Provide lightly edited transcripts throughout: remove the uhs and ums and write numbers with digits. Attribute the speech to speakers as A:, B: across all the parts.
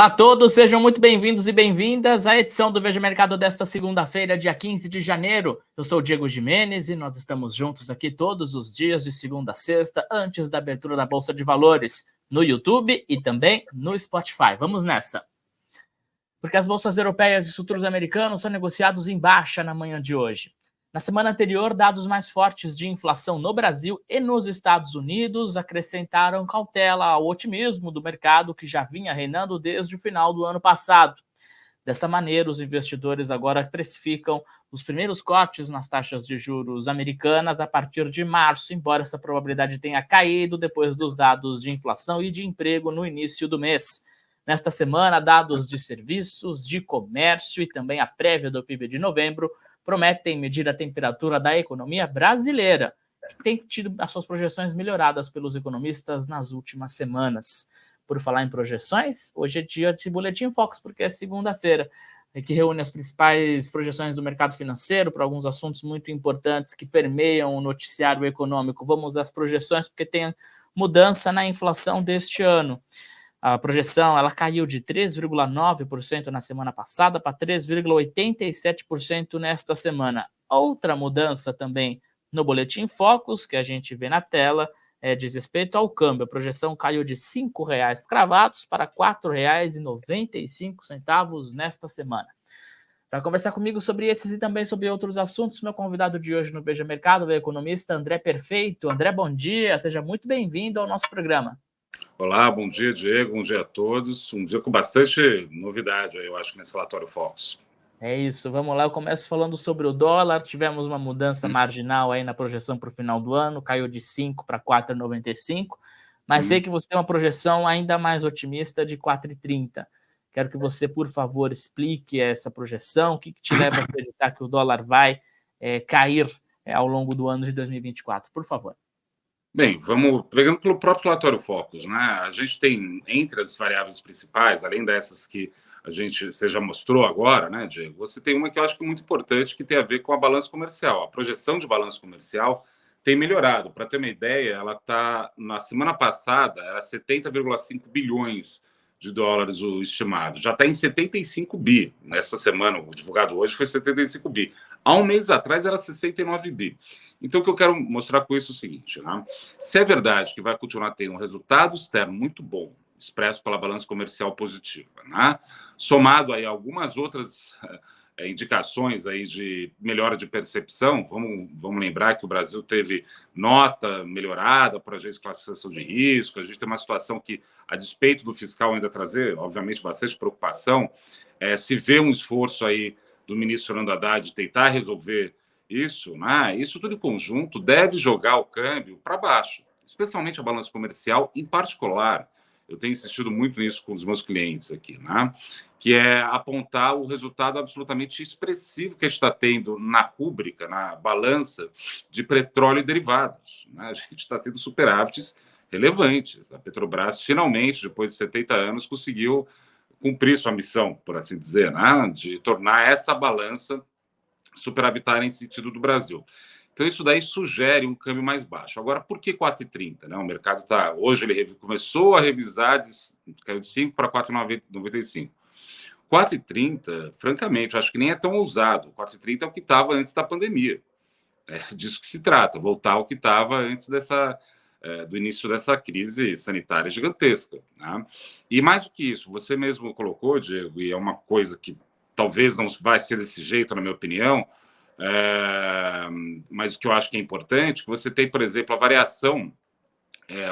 A: Olá a todos, sejam muito bem-vindos e bem-vindas à edição do Veja Mercado desta segunda-feira, dia 15 de janeiro. Eu sou o Diego Gimenez e nós estamos juntos aqui todos os dias de segunda a sexta, antes da abertura da Bolsa de Valores, no YouTube e também no Spotify. Vamos nessa! Porque as bolsas europeias e futuros americanos são negociados em baixa na manhã de hoje. Na semana anterior, dados mais fortes de inflação no Brasil e nos Estados Unidos acrescentaram cautela ao otimismo do mercado que já vinha reinando desde o final do ano passado. Dessa maneira, os investidores agora precificam os primeiros cortes nas taxas de juros americanas a partir de março, embora essa probabilidade tenha caído depois dos dados de inflação e de emprego no início do mês. Nesta semana, dados de serviços, de comércio e também a prévia do PIB de novembro prometem medir a temperatura da economia brasileira, que tem tido as suas projeções melhoradas pelos economistas nas últimas semanas. Por falar em projeções, hoje é dia de Boletim Focus, porque é segunda-feira, que reúne as principais projeções do mercado financeiro para alguns assuntos muito importantes que permeiam o noticiário econômico. Vamos às projeções, porque tem mudança na inflação deste ano. A projeção ela caiu de 3,9% na semana passada para 3,87% nesta semana. Outra mudança também no Boletim Focus, que a gente vê na tela, diz respeito ao câmbio. A projeção caiu de R$ 5,00 cravados para R$ 4,95 nesta semana. Para conversar comigo sobre esses e também sobre outros assuntos, meu convidado de hoje no Veja Mercado é o economista André Perfeito. André, bom dia, seja muito bem-vindo ao nosso programa.
B: Olá, bom dia, Diego, bom dia a todos. Um dia com bastante novidade, eu acho, nesse relatório Focus.
A: É isso, vamos lá, eu começo falando sobre o dólar. Tivemos uma mudança marginal aí na projeção para o final do ano, caiu de 5 para 4,95, mas sei que você tem uma projeção ainda mais otimista de 4,30. Quero que você, por favor, explique essa projeção, o que te leva a acreditar que o dólar vai cair ao longo do ano de 2024, por favor.
B: Bem, vamos pegando pelo próprio relatório Focus, né? A gente tem, entre as variáveis principais, além dessas que você já mostrou agora, né, Diego? Você tem uma que eu acho que é muito importante, que tem a ver com a balança comercial. A projeção de balanço comercial tem melhorado. Para ter uma ideia, ela está, na semana passada, era 70,5 bilhões de dólares o estimado. Já está em 75 bi. Nessa semana, o divulgado hoje foi 75 bi. Há um mês atrás era 69 bi. Então, o que eu quero mostrar com isso é o seguinte, né? Se é verdade que vai continuar tendo um resultado externo muito bom, expresso pela balança comercial positiva, né? Somado aí a algumas outras indicações aí de melhora de percepção, vamos lembrar que o Brasil teve nota melhorada para a agência de classificação de risco, a gente tem uma situação que, a despeito do fiscal ainda trazer, obviamente, bastante preocupação, se vê um esforço aí do ministro Fernando Haddad de tentar resolver isso, né? Isso tudo em conjunto deve jogar o câmbio para baixo, especialmente a balança comercial em particular. Eu tenho insistido muito nisso com os meus clientes aqui, né? Que é apontar o resultado absolutamente expressivo que a gente está tendo na rúbrica, na balança de petróleo e derivados, né? A gente está tendo superávites relevantes. A Petrobras, finalmente, depois de 70 anos, conseguiu cumprir sua missão, por assim dizer, né? De tornar essa balança superavitária em sentido do Brasil. Então, isso daí sugere um câmbio mais baixo. Agora, por que 4,30? Né? O mercado está... Hoje ele começou a revisar, caiu de 5 para 4,95. 4,30, francamente, acho que nem é tão ousado. 4,30 é o que estava antes da pandemia. É disso que se trata, voltar ao que estava antes do início dessa crise sanitária gigantesca. Né? E mais do que isso, você mesmo colocou, Diego, e é uma coisa que talvez não vai ser desse jeito, na minha opinião, mas o que eu acho que é importante, que você tem, por exemplo, a variação,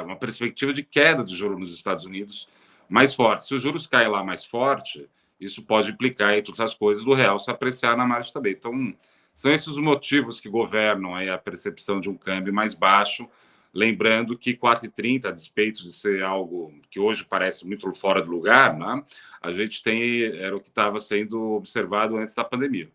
B: uma perspectiva de queda de juros nos Estados Unidos mais forte. Se os juros caem lá mais forte, isso pode implicar, entre outras coisas, do real se apreciar na margem também. Então, são esses os motivos que governam aí a percepção de um câmbio mais baixo, lembrando que 4,30, a despeito de ser algo que hoje parece muito fora do lugar, né? A gente era o que estava sendo observado antes da pandemia.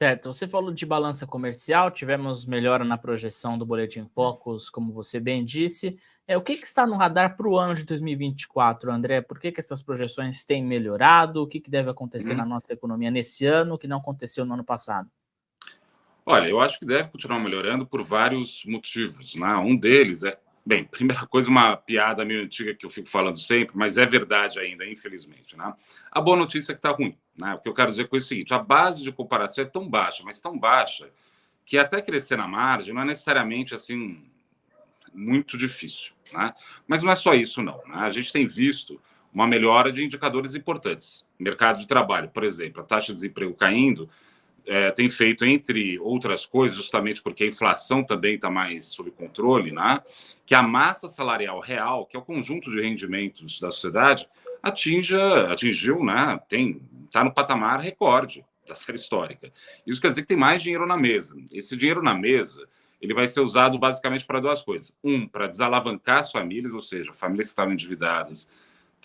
A: Certo, você falou de balança comercial, tivemos melhora na projeção do Boletim Focus, como você bem disse. O que está no radar para o ano de 2024, André? Por que essas projeções têm melhorado? O que deve acontecer na nossa economia nesse ano que não aconteceu no ano passado?
B: Olha, eu acho que deve continuar melhorando por vários motivos, né? Um deles é Bem, primeira coisa, uma piada meio antiga que eu fico falando sempre, mas é verdade ainda, infelizmente, né? A boa notícia é que está ruim, né? O que eu quero dizer com isso é o seguinte: a base de comparação é tão baixa, mas tão baixa, que até crescer na margem não é necessariamente assim muito difícil, né? Mas não é só isso, não, né? A gente tem visto uma melhora de indicadores importantes. Mercado de trabalho, por exemplo, a taxa de desemprego caindo, tem feito, entre outras coisas, justamente porque a inflação também está mais sob controle, né? Que a massa salarial real, que é o conjunto de rendimentos da sociedade, atingiu, né? Está no patamar recorde da série histórica. Isso quer dizer que tem mais dinheiro na mesa. Esse dinheiro na mesa ele vai ser usado basicamente para duas coisas. Para desalavancar as famílias, ou seja, famílias que estavam endividadas,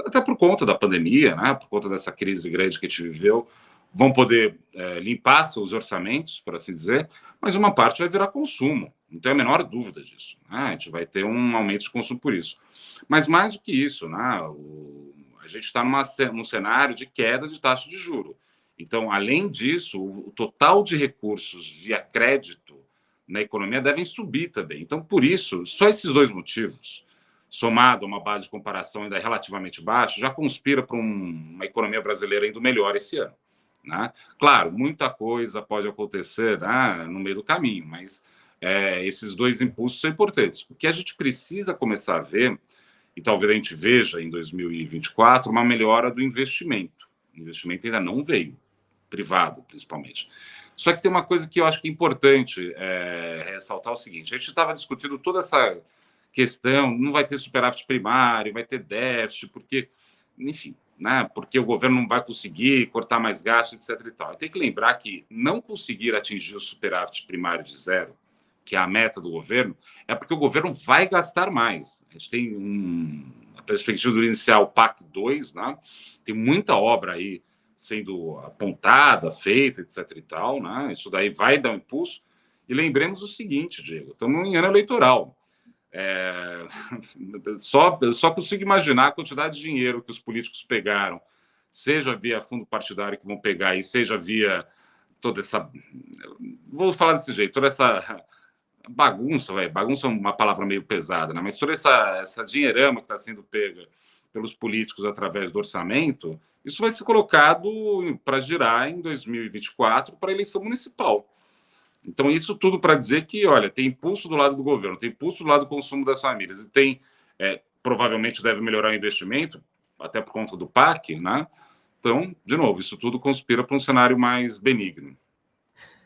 B: até por conta da pandemia, né? Por conta dessa crise grande que a gente viveu, vão poder limpar seus orçamentos, por assim dizer, mas uma parte vai virar consumo, não tenho a menor dúvida disso. Né? A gente vai ter um aumento de consumo por isso. Mas mais do que isso, né? A gente está num cenário de queda de taxa de juro. Então, além disso, o total de recursos via crédito na economia devem subir também. Então, por isso, só esses dois motivos, somado a uma base de comparação ainda relativamente baixa, já conspira para uma economia brasileira indo melhor esse ano. Né? Claro, muita coisa pode acontecer, né, no meio do caminho, mas esses dois impulsos são importantes. O que a gente precisa começar a ver, e talvez a gente veja em 2024, uma melhora do investimento. O investimento ainda não veio, privado principalmente. Só que tem uma coisa que eu acho que é importante ressaltar: o seguinte: a gente estava discutindo toda essa questão, não vai ter superávit primário, vai ter déficit, porque, enfim, né, porque o governo não vai conseguir cortar mais gastos, etc. E tal. Tem que lembrar que não conseguir atingir o superávit primário de zero, que é a meta do governo, é porque o governo vai gastar mais. A gente tem a perspectiva do inicial PAC 2, né? Tem muita obra aí sendo apontada, feita, etc. e tal, né? Isso daí vai dar um impulso. E lembremos o seguinte, Diego: estamos em ano eleitoral. Só consigo imaginar a quantidade de dinheiro que os políticos pegaram, seja via fundo partidário que vão pegar, e seja via toda essa. Vou falar desse jeito, toda essa bagunça, bagunça é uma palavra meio pesada, né? Mas toda essa dinheirama que está sendo pega pelos políticos através do orçamento, isso vai ser colocado para girar em 2024 para a eleição municipal. Então, isso tudo para dizer que, olha, tem impulso do lado do governo, tem impulso do lado do consumo das famílias, e provavelmente deve melhorar o investimento, até por conta do PAC, né? Então, de novo, isso tudo conspira para um cenário mais benigno.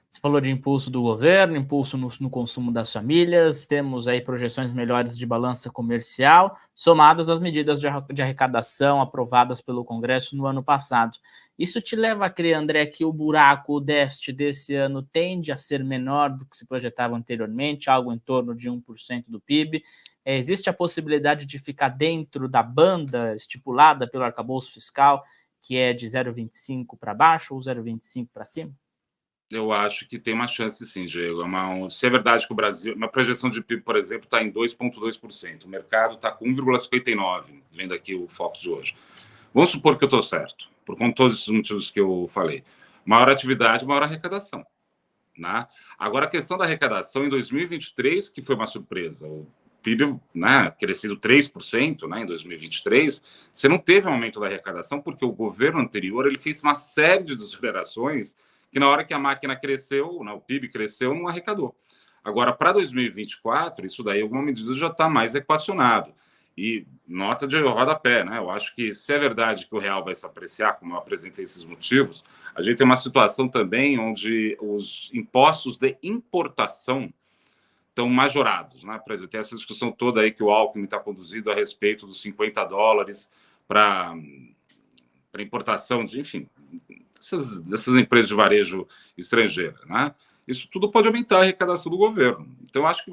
A: Você falou de impulso do governo, impulso no consumo das famílias, temos aí projeções melhores de balança comercial, somadas às medidas de arrecadação aprovadas pelo Congresso no ano passado. Isso te leva a crer, André, que o buraco, o déficit desse ano tende a ser menor do que se projetava anteriormente, algo em torno de 1% do PIB. Existe a possibilidade de ficar dentro da banda estipulada pelo arcabouço fiscal, que é de 0,25 para baixo ou 0,25 para cima?
B: Eu acho que tem uma chance, sim, Diego. Se é verdade que o Brasil, uma projeção de PIB, por exemplo, está em 2,2%, o mercado está com 1,59%, vendo aqui o Focus de hoje. Vamos supor que eu estou certo, por conta de todos esses motivos que eu falei. Maior atividade, maior arrecadação. Né? Agora, a questão da arrecadação em 2023, que foi uma surpresa. O PIB, né, crescido 3%, né, em 2023, você não teve um aumento da arrecadação porque o governo anterior ele fez uma série de desonerações que na hora que a máquina cresceu, né, o PIB cresceu, não arrecadou. Agora, para 2024, isso daí, alguma medida já está mais equacionado. E nota de rodapé, né? Eu acho que se é verdade que o real vai se apreciar, como eu apresentei esses motivos, a gente tem uma situação também onde os impostos de importação estão majorados, né? Por exemplo, tem essa discussão toda aí que o Alckmin está conduzindo a respeito dos $50 para importação de, enfim, dessas empresas de varejo estrangeira, né? Isso tudo pode aumentar a arrecadação do governo. Então, acho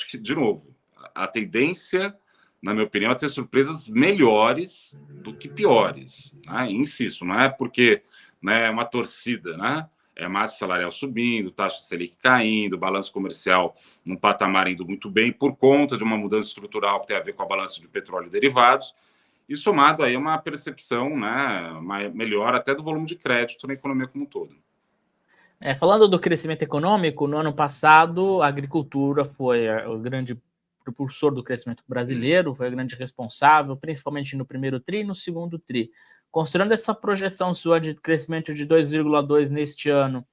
B: que, de novo, a tendência, na minha opinião, é ter surpresas melhores do que piores. Né? Insisto, não é porque, né, é uma torcida, né? É massa salarial subindo, taxa de Selic caindo, balanço comercial num patamar indo muito bem por conta de uma mudança estrutural que tem a ver com a balança de petróleo e derivados, e somado aí a uma percepção, né, melhor até do volume de crédito na economia como um todo.
A: Falando do crescimento econômico, no ano passado a agricultura foi o grande propulsor do crescimento brasileiro, foi a grande responsável, principalmente no primeiro TRI e no segundo TRI. Considerando essa projeção sua de crescimento de 2,2 neste ano,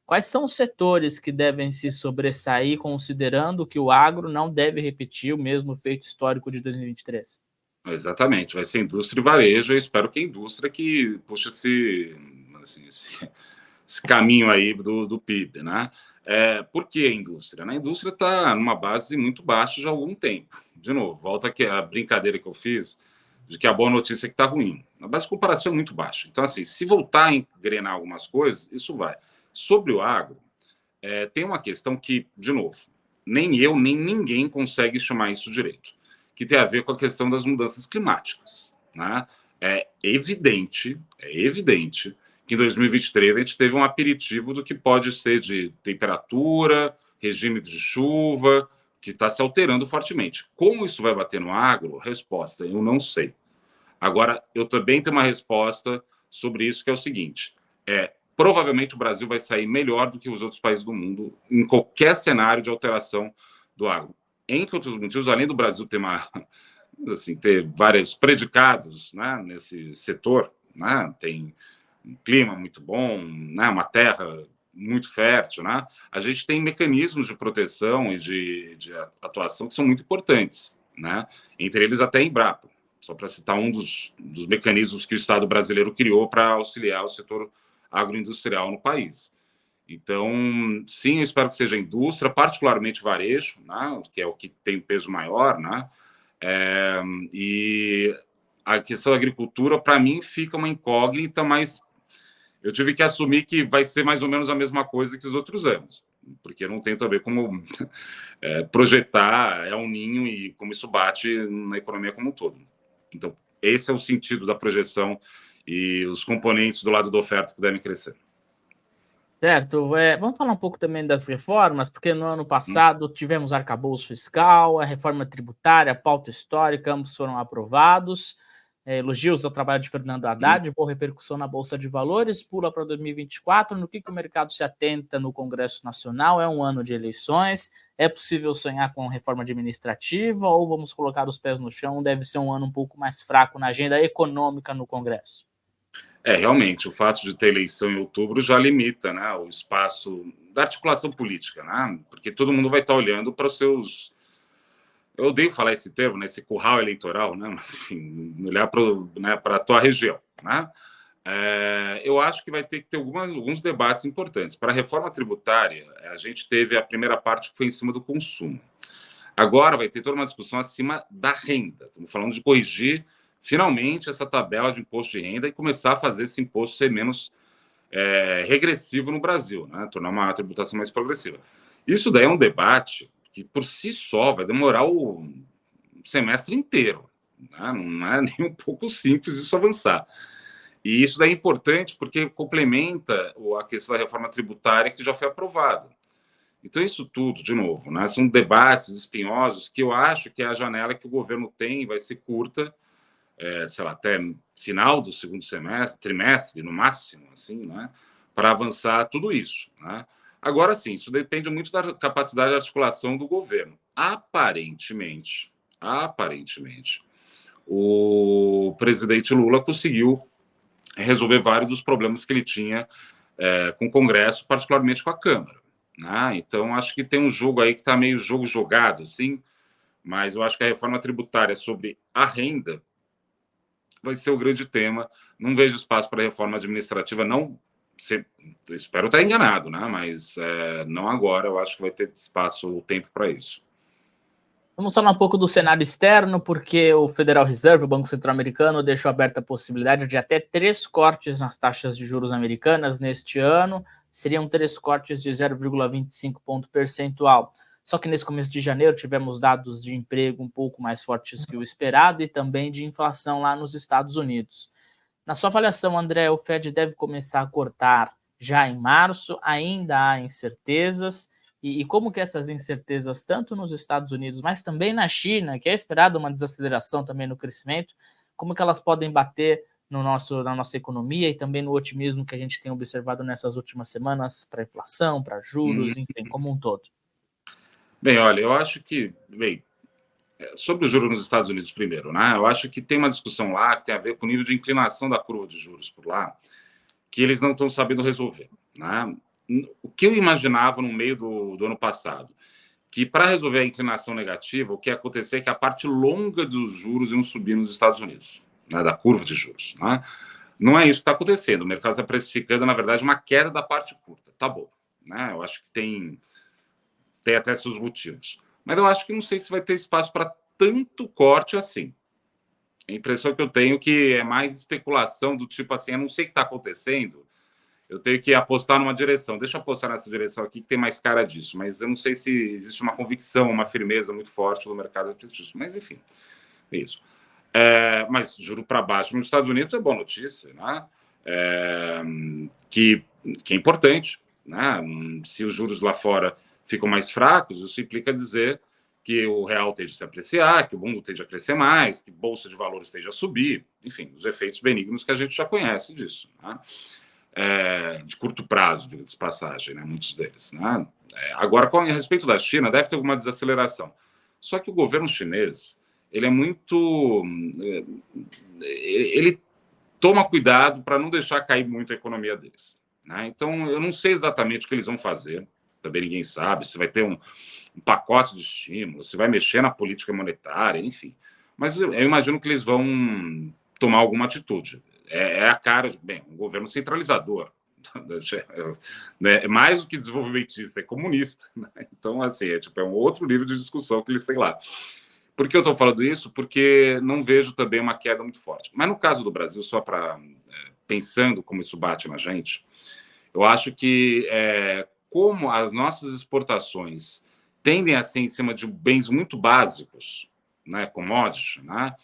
A: quais são os setores que devem se sobressair, considerando que o agro não deve repetir o mesmo feito histórico de 2023?
B: Exatamente, vai ser indústria e varejo. Eu espero que a indústria que puxe esse caminho aí do PIB, né? Por que a indústria? A indústria está numa base muito baixa já há algum tempo. De novo, volta aqui a brincadeira que eu fiz de que a boa notícia é que está ruim. A base de comparação é muito baixa. Então, assim, se voltar a engrenar algumas coisas, isso vai. Sobre o agro, tem uma questão que, de novo, nem eu, nem ninguém consegue chamar isso direito, que tem a ver com a questão das mudanças climáticas, né? É evidente que em 2023 a gente teve um aperitivo do que pode ser de temperatura, regime de chuva, que está se alterando fortemente. Como isso vai bater no agro? Resposta, eu não sei. Agora, eu também tenho uma resposta sobre isso, que é o seguinte: provavelmente o Brasil vai sair melhor do que os outros países do mundo em qualquer cenário de alteração do agro. Entre outros motivos, além do Brasil ter vários predicados, né, nesse setor, né, tem um clima muito bom, né, uma terra muito fértil, né, a gente tem mecanismos de proteção e de atuação que são muito importantes, né, entre eles até a Embrapa, só para citar um dos mecanismos que o Estado brasileiro criou para auxiliar o setor agroindustrial no país. Então, sim, eu espero que seja a indústria, particularmente varejo, né, que é o que tem peso maior, né, e a questão da agricultura, para mim, fica uma incógnita, mas eu tive que assumir que vai ser mais ou menos a mesma coisa que os outros anos, porque eu não tenho também como projetar El Niño e como isso bate na economia como um todo. Então, esse é o sentido da projeção e os componentes do lado da oferta que devem crescer.
A: Certo, vamos falar um pouco também das reformas, porque no ano passado tivemos arcabouço fiscal, a reforma tributária, a pauta histórica, ambos foram aprovados. Elogios ao trabalho de Fernando Haddad, boa repercussão na Bolsa de Valores, pula para 2024, no que o mercado se atenta no Congresso Nacional, é um ano de eleições, é possível sonhar com reforma administrativa ou vamos colocar os pés no chão, deve ser um ano um pouco mais fraco na agenda econômica no Congresso?
B: Realmente, o fato de ter eleição em outubro já limita, né, o espaço da articulação política, né, porque todo mundo vai estar olhando para os seus... Eu odeio falar esse termo, né, esse curral eleitoral, né, mas, enfim, olhar para a tua região, né. Eu acho que vai ter que ter alguns debates importantes. Para a reforma tributária, a gente teve a primeira parte que foi em cima do consumo. Agora vai ter toda uma discussão acima da renda. Estamos falando de corrigir finalmente essa tabela de imposto de renda e começar a fazer esse imposto ser menos regressivo no Brasil, né? Tornar uma tributação mais progressiva. Isso daí é um debate que, por si só, vai demorar o semestre inteiro, né? Não é nem um pouco simples isso avançar. E isso daí é importante porque complementa a questão da reforma tributária que já foi aprovada. Então, isso tudo, de novo, né, são debates espinhosos que eu acho que a janela que o governo tem vai ser curta, sei lá, até final do segundo trimestre, no máximo, assim, né, para avançar tudo isso, né. Agora, sim, isso depende muito da capacidade de articulação do governo. Aparentemente, o presidente Lula conseguiu resolver vários dos problemas que ele tinha com o Congresso, particularmente com a Câmara. Né? Então, acho que tem um jogo aí que está meio jogo jogado, assim, mas eu acho que a reforma tributária sobre a renda vai ser o grande tema. Não vejo espaço para a reforma administrativa, não. Espero estar enganado, né? Mas não agora. Eu acho que vai ter espaço, o tempo para isso.
A: Vamos falar um pouco do cenário externo, porque o Federal Reserve, o Banco Central-Americano, deixou aberta a possibilidade de até 3 cortes nas taxas de juros americanas neste ano. Seriam 3 cortes de 0,25 ponto percentual. Só que nesse começo de janeiro tivemos dados de emprego um pouco mais fortes que o esperado e também de inflação lá nos Estados Unidos. Na sua avaliação, André, o Fed deve começar a cortar já em março? Ainda há incertezas? E como que essas incertezas, tanto nos Estados Unidos, mas também na China, que é esperada uma desaceleração também no crescimento, como que elas podem bater na nossa economia e também no otimismo que a gente tem observado nessas últimas semanas para inflação, para juros, enfim, como um todo?
B: Bem, olha, eu acho que, Sobre o juro nos Estados Unidos primeiro, né? Eu acho que tem uma discussão lá que tem a ver com o nível de inclinação da curva de juros por lá, que eles não estão sabendo resolver, né? O que eu imaginava no meio do ano passado, que para resolver a inclinação negativa, o que ia acontecer é que a parte longa dos juros iam subir nos Estados Unidos, né, da curva de juros, né? Não é isso que está acontecendo. O mercado está precificando, na verdade, uma queda da parte curta. Tá bom, né? Eu acho que tem até seus motivos. Mas eu acho que não sei se vai ter espaço para tanto corte assim. A impressão que eu tenho é que é mais especulação do tipo assim, eu não sei o que está acontecendo, eu tenho que apostar numa direção. Deixa eu apostar nessa direção aqui que tem mais cara disso, mas eu não sei se existe uma convicção, uma firmeza muito forte no mercado disso. Mas enfim, é isso. Mas juro para baixo nos Estados Unidos é boa notícia, né? Que é importante, né? Se os juros lá fora ficam mais fracos, isso implica dizer que o real tende a se apreciar, que o mundo tende a crescer mais, que a bolsa de valores tende a subir, enfim, os efeitos benignos que a gente já conhece disso, né? De curto prazo, de passagem, né? Muitos deles, né? Agora, a respeito da China, deve ter alguma desaceleração. Só que o governo chinês, ele é muito... Ele toma cuidado para não deixar cair muito a economia deles, né? Então, eu não sei exatamente o que eles vão fazer, também ninguém sabe, se vai ter um pacote de estímulo, se vai mexer na política monetária, enfim. Mas eu imagino que eles vão tomar alguma atitude. É a cara de, bem, um governo centralizador, é mais do que desenvolvimentista, é comunista, né? Então, assim, é um outro nível de discussão que eles têm lá. Por que eu estou falando isso? Porque não vejo também uma queda muito forte. Mas no caso do Brasil, só para pensando como isso bate na gente, eu acho que como as nossas exportações tendem a ser em cima de bens muito básicos, né, commodities, né,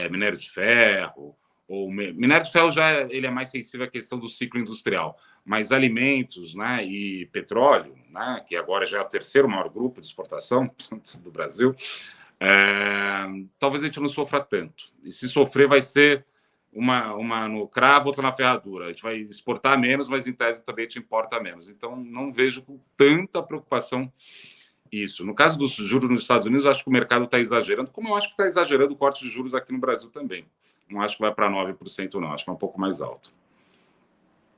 B: minério de ferro, ou minério de ferro ele é mais sensível à questão do ciclo industrial, mas alimentos, né, e petróleo, né, que agora já é o terceiro maior grupo de exportação do Brasil, talvez a gente não sofra tanto. E se sofrer, vai ser uma no cravo, outra na ferradura. A gente vai exportar menos, mas em tese também te importa menos. Então, não vejo com tanta preocupação isso. No caso dos juros nos Estados Unidos, acho que o mercado está exagerando, como eu acho que está exagerando o corte de juros aqui no Brasil também. Não acho que vai para 9%, não. Acho que é um pouco mais alto.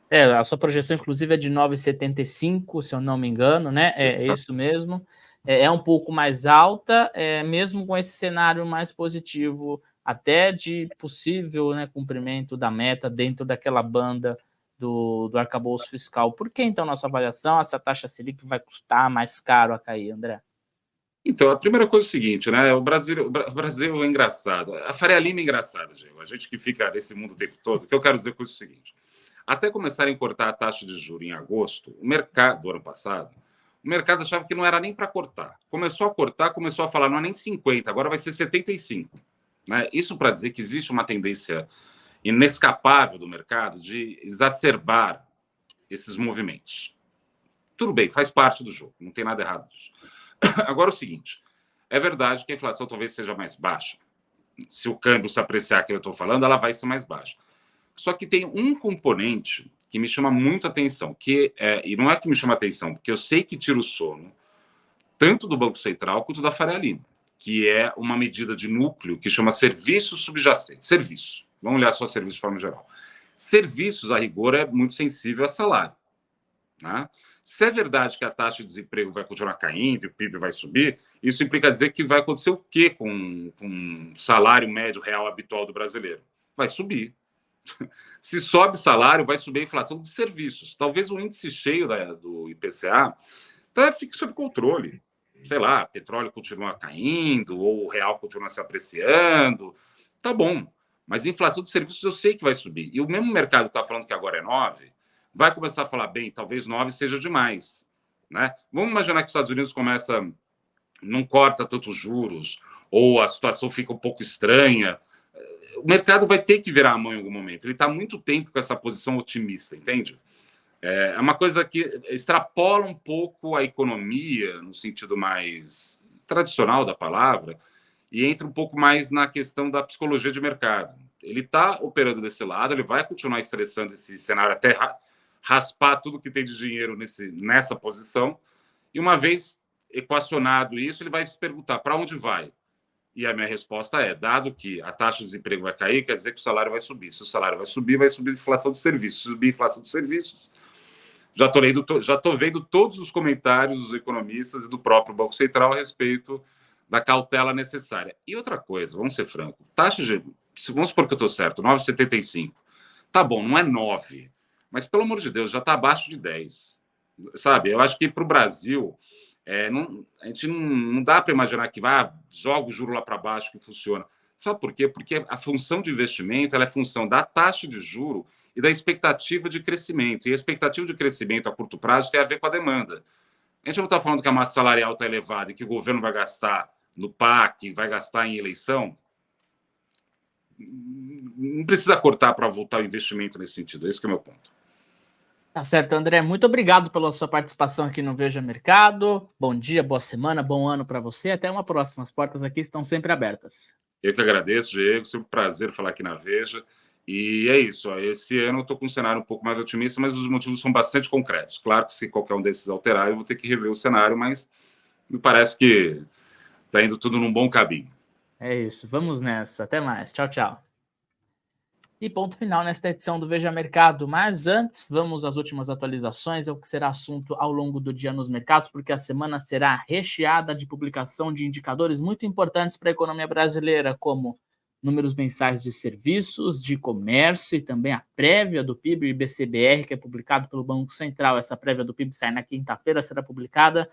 A: A sua projeção, inclusive, é de 9,75, se eu não me engano, né? É isso mesmo. É um pouco mais alta, mesmo com esse cenário mais positivo, até de possível, né, cumprimento da meta dentro daquela banda do arcabouço fiscal. Por que, então, nossa avaliação, essa taxa Selic vai custar mais caro a cair, André?
B: Então, a primeira coisa é o seguinte, né? O Brasil é engraçado. A Faria Lima é engraçada, Diego. A gente que fica nesse mundo o tempo todo. O que eu quero dizer com isso é o seguinte. Até começarem a cortar a taxa de juros em agosto, o mercado, do ano passado, o mercado achava que não era nem para cortar. Começou a cortar, começou a falar, não é nem 50, agora vai ser 75. Né? Isso para dizer que existe uma tendência inescapável do mercado de exacerbar esses movimentos. Tudo bem, faz parte do jogo, não tem nada errado disso. Agora, o seguinte, é verdade que a inflação talvez seja mais baixa. Se o câmbio se apreciar que eu estou falando, ela vai ser mais baixa. Só que tem um componente que me chama muito a atenção, e não é que me chama a atenção, porque eu sei que tira o sono, tanto do Banco Central quanto da Faria Lima, que é uma medida de núcleo que chama serviços subjacentes. Serviços. Vamos olhar só serviços de forma geral. Serviços, a rigor, é muito sensível a salário. Né? Se é verdade que a taxa de desemprego vai continuar caindo e o PIB vai subir, isso implica dizer que vai acontecer o quê com o salário médio real habitual do brasileiro? Vai subir. Se sobe salário, vai subir a inflação de serviços. Talvez o índice cheio do IPCA fique sob controle. Sei lá, petróleo continua caindo, ou o real continua se apreciando. Tá bom. Mas a inflação de serviços eu sei que vai subir. E o mesmo mercado está falando que agora é 9, vai começar a falar, bem, talvez 9 seja demais. Né? Vamos imaginar que os Estados Unidos não corta tantos juros, ou a situação fica um pouco estranha. O mercado vai ter que virar a mão em algum momento. Ele está há muito tempo com essa posição otimista, entende? É uma coisa que extrapola um pouco a economia, no sentido mais tradicional da palavra, e entra um pouco mais na questão da psicologia de mercado. Ele está operando desse lado, ele vai continuar estressando esse cenário até raspar tudo que tem de dinheiro nessa posição, e uma vez equacionado isso, ele vai se perguntar para onde vai. E a minha resposta é, dado que a taxa de desemprego vai cair, quer dizer que o salário vai subir. Se o salário vai subir a inflação de serviços. Se subir a inflação de serviços, já estou vendo todos os comentários dos economistas e do próprio Banco Central a respeito da cautela necessária. E outra coisa, vamos ser francos, taxa de... Vamos supor que eu estou certo, 9,75. Tá bom, não é 9, mas pelo amor de Deus, já está abaixo de 10. Sabe, eu acho que para o Brasil... a gente não dá para imaginar que joga o juro lá para baixo que funciona. Sabe por quê? Porque a função de investimento ela é função da taxa de juro e da expectativa de crescimento. E a expectativa de crescimento a curto prazo tem a ver com a demanda. A gente não está falando que a massa salarial está elevada e que o governo vai gastar no PAC, vai gastar em eleição. Não precisa cortar para voltar o investimento nesse sentido. Esse que é o meu ponto.
A: Tá certo, André. Muito obrigado pela sua participação aqui no Veja Mercado. Bom dia, boa semana, bom ano para você. Até uma próxima. As portas aqui estão sempre abertas.
B: Eu que agradeço, Diego. Sempre um prazer falar aqui na Veja. E é isso. Esse ano eu estou com um cenário um pouco mais otimista, mas os motivos são bastante concretos. Claro que se qualquer um desses alterar, eu vou ter que rever o cenário, mas me parece que está indo tudo num bom caminho.
A: É isso. Vamos nessa. Até mais. Tchau, tchau. E ponto final nesta edição do Veja Mercado. Mas antes, vamos às últimas atualizações, é o que será assunto ao longo do dia nos mercados, porque a semana será recheada de publicação de indicadores muito importantes para a economia brasileira, como números mensais de serviços, de comércio e também a prévia do PIB e IBCBR, que é publicado pelo Banco Central. Essa prévia do PIB sai na quinta-feira, será publicada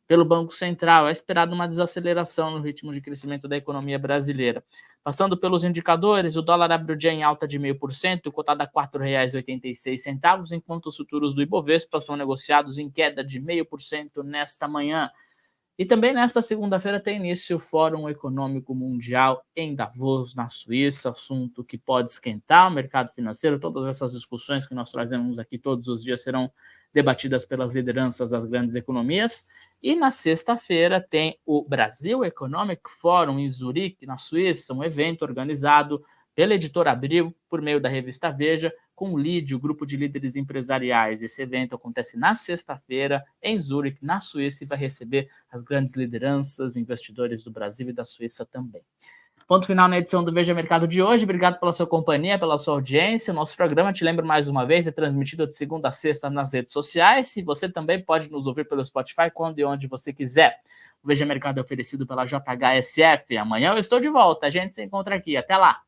A: pelo Banco Central. É esperado uma desaceleração no ritmo de crescimento da economia brasileira. Passando pelos indicadores, o dólar abriu o dia em alta de 0,5%, cotado a R$ 4,86, enquanto os futuros do Ibovespa são negociados em queda de 0,5% nesta manhã. E também nesta segunda-feira tem início o Fórum Econômico Mundial em Davos, na Suíça, assunto que pode esquentar o mercado financeiro. Todas essas discussões que nós trazemos aqui todos os dias serão debatidas pelas lideranças das grandes economias. E na sexta-feira tem o Brasil Economic Forum em Zurique, na Suíça, um evento organizado pela editora Abril, por meio da revista Veja, com o LID, o grupo de líderes empresariais. Esse evento acontece na sexta-feira, em Zurique, na Suíça, e vai receber as grandes lideranças, investidores do Brasil e da Suíça também. Ponto final na edição do Veja Mercado de hoje. Obrigado pela sua companhia, pela sua audiência. O nosso programa, te lembro mais uma vez, é transmitido de segunda a sexta nas redes sociais, e você também pode nos ouvir pelo Spotify quando e onde você quiser. O Veja Mercado é oferecido pela JHSF. Amanhã eu estou de volta. A gente se encontra aqui. Até lá!